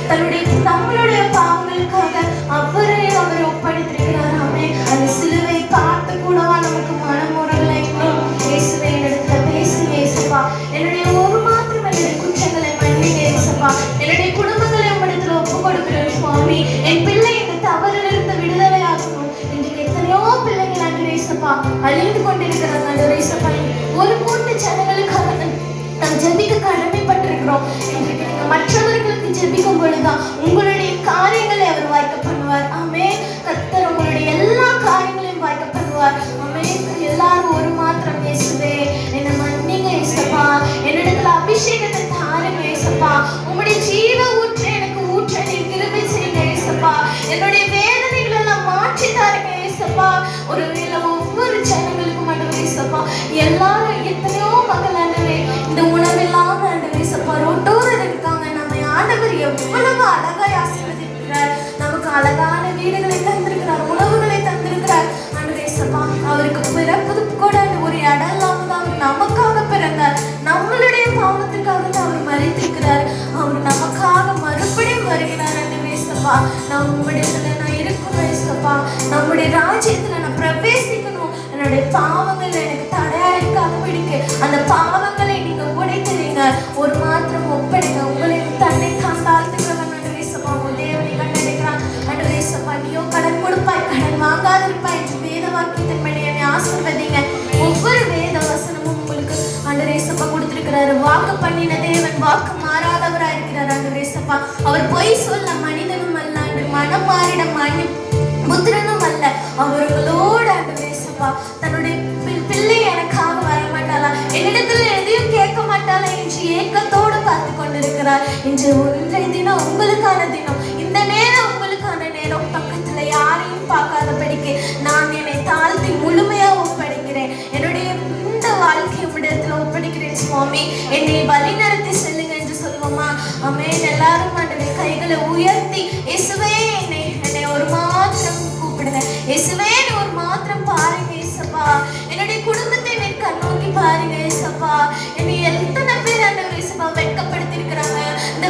தன்னுடைய நம்மளுடைய பாவங்களுக்காக அவர் ஒப்படைத்திருக்கிறாராமே. அந்த சிலுவை பார்த்து கூடவா நமக்கு மனமுறலை இயேசுவே என்னிடத்துல பேசுங்க இயேசுப்பா. என்னுடைய ஒரு மாத்திரம் என்னுடைய குற்றங்களை மன்னிங்க இயேசுப்பா. என்னுடைய குடும்பங்களை உம்மிடத்துல ஒப்பு கொடுக்கிறேன் சுவாமி. என் பிள்ளை இந்த தவறிலிருந்து விடுதலை ஆகணும். இன்றைக்கு எத்தனையோ பிள்ளைகள் ஆண்டவரே இயேசுப்பா அழிந்து கொண்டிருக்கிறாங்க ஆண்டவரே இயேசுப்பா. ஒரு கூட்டு ஜனங்களுக்காக நாம் ஜெபிக்க கடமைப்பட்டிருக்கிறோம். இன்றைக்கு நீங்க மற்றவர்களுக்கு ஜெபிக்கும் பொழுதுதான் உங்களுடைய காரியங்களை அவர் வாய்க்க பண்ணுவார். ஆமென். கர்த்தர் உங்களுடைய எல்லா காரியங்களையும் வாய்க்க பண்ணுவார். ஆமென். எல்லாரும் ஒரு மாத்திரம் இயேசுவே என்னை மன்னிங்க இயேசுப்பா. என்னிடத்துல அபிஷேகத்தை தாருங்க இயேசுப்பா. உங்களுடைய ஜீவ ஊற்ற எனக்கு ஊற்ற நீர் கிருபை செய்யுங்க இயேசுப்பா. என்னுடைய வேதனைகளை எல்லாம் மாற்றி தாருங்க இயேசுப்பா. ஒருவேளை ஒவ்வொரு ஜனங்களுக்கும் ஆண்டவரே இயேசுப்பா எல்லாரும் எத்தனையோ மக்கள் ஆண்டவரே இந்த உணவில்லாம ஆண்டவரே இயேசுப்பா ரோட்டோரர் இருக்காங்க. நம்ம ஆண்டவர் எவ்வளவு அழகாய் ஆசீர்வதிக்கிறார். நமக்கு அழகான வீடுகளை தந்திருக்கிறார், உணவுகளை தந்திருக்கிறார் ஆண்டவரே இயேசுப்பா. அவருக்கு பிறப்பது கூட ஒரு இடம் இல்லாம தான் அவர் நமக்காக பிறந்தார். நம்மளுடைய பாவத்துக்காக தான் அவர் மரித்திருக்கிறார். அவர் நமக்காக மறுபடியும் வருகிறார் ஆண்டவரே இயேசுப்பா. நம்முடைய நான் இருக்கணும் இயேசுப்பா. நம்முடைய ராஜ்யத்துல நான் பிரவேசிக்கணும். என்னுடைய பாவங்கள் எனக்கு தடையா இருக்காதபடிக்கு அந்த பாவங்களை நீங்க உடைக்கிறீங்க. ஒரு மாத்திரம் ஒப்படைங்க. உங்களை தன்னை தாழ்த்துக்கிறவன் ஆண்டவரே இயேசுப்பா. உங்க தேவனை கண்டடைக்கிறான் ஆண்டவரே இயேசுப்பா. நீயோ கடன் கொடுப்பாய் கடன் வாங்காதிருப்பாய் என்று வேத வாக்கியத்தின்படி என்னை ஆசீர்வதிங்க. ஒவ்வொரு வேத வசனமும் உங்களுக்கு ஆண்டவரே இயேசுப்பா கொடுத்திருக்கிறாரு. வாக்கு பண்ணின தேவன் வாக்கு மாறாதவராக இருக்கிறார் ஆண்டவரே இயேசுப்பா. அவர் பொய் சொல்ல மனிதனும் அல்ல, மனம் மாறிட புத்திரனும் அல்ல. அவர்களோடு ஆண்டவரே இயேசுப்பா தன்னுடைய பிள்ளை எனக்காக வர மாட்டாளா, என்னிடத்துல எதையும் கேட்க மாட்டாளா என்று ஏக்கத்தோடு பார்த்து கொண்டிருக்கிறார். இன்று இன்றைய தினம் உங்களுக்கான தினம். இந்த நேரம் உங்களுக்கான நேரம். பக்கத்துல யாரையும் பார்க்காதபடிக்கு நான் என்னை தாழ்த்தி முழுமையா ஒப்படைக்கிறேன். என்னுடைய இந்த வாழ்க்கை இடத்துல ஒப்படைக்கிறேன் சுவாமி. என்னை வழி நடத்தி செல்லுங்க என்று சொல்லுவோமா? ஆமென். எல்லாரும் ஆண்டவரே கைகளை உயர்த்தி இயேசுவே என்னை ஒரு மாத்திரம் கூப்பிடுங்க. இயேசுவே ஒரு மாத்திரம் பாருங்க இயேசுப்பா. என்னுடைய குடும்பத்தை நீர் கண்ணோக்கி பாருங்க இயேசுப்பா. என்னை எத்தனை பேர் ஆண்டவரே இயேசுப்பா வெட்கப்படுத்தி இருக்கிறாங்க. இந்த